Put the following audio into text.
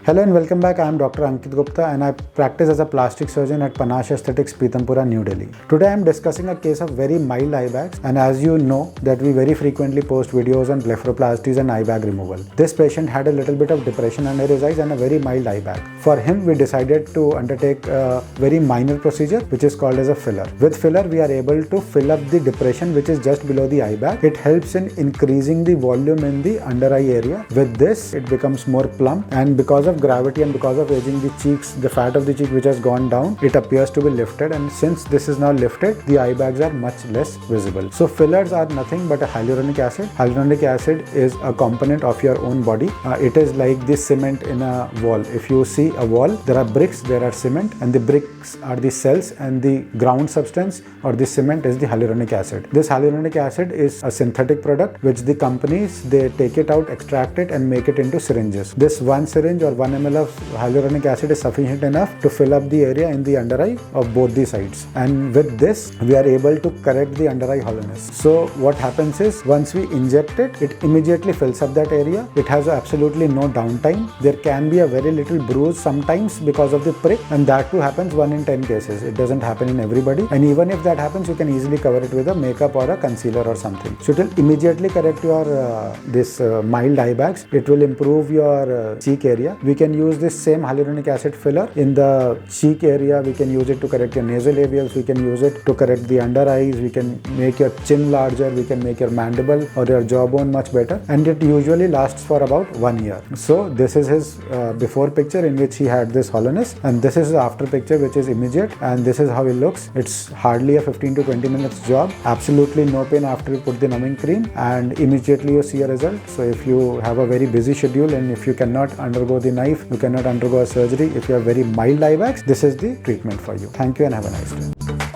Hello and welcome back. I am Dr. Ankit Gupta and I practice as a plastic surgeon at Panache Aesthetics, Pitampura, New Delhi. Today I am discussing a case of very mild eye bags, and as you know that we very frequently post videos on blepharoplasties and eye bag removal. This patient had a little bit of depression under his eyes and a very mild eye bag. For him we decided to undertake a very minor procedure which is called as a filler. With filler we are able to fill up the depression which is just below the eye bag. It helps in increasing the volume in the under eye area. With this it becomes more plump, and because of gravity and because of aging, the cheeks, the fat of the cheek which has gone down, it appears to be lifted, and since this is now lifted, the eye bags are much less visible. So fillers are nothing but a hyaluronic acid. Hyaluronic acid is a component of your own body. It is like the cement in a wall. If you see a wall, there are bricks, there are cement, and the bricks are the cells, and the ground substance or the cement is the hyaluronic acid. This hyaluronic acid is a synthetic product which the companies, they take it out, extract it and make it into syringes. This one syringe or 1 ml of hyaluronic acid is sufficient enough to fill up the area in the under eye of both the sides, and with this we are able to correct the under eye hollowness. So what happens is, once we inject it, it immediately fills up that area. It has absolutely no downtime. There can be a very little bruise sometimes because of the prick, and that too happens 1 in 10 cases. It doesn't happen in everybody, and even if that happens, you can easily cover it with a makeup or a concealer or something. So it will immediately correct your mild eye bags. It will improve your cheek area. We can use this same hyaluronic acid filler in the cheek area. We can use it to correct your nasolabials. We can use it to correct the under eyes. We can make your chin larger. We can make your mandible or your jawbone much better, and it usually lasts for about 1 year. So this is his before picture in which he had this hollowness, and this is his after picture which is immediate, and this is how he looks. It's hardly a 15 to 20 minutes job. Absolutely no pain after you put the numbing cream, and immediately you see a result. So if you have a very busy schedule and if you cannot undergo the knife, you cannot undergo a surgery, if you have very mild eye bags, this is the treatment for you. Thank you and have a nice day.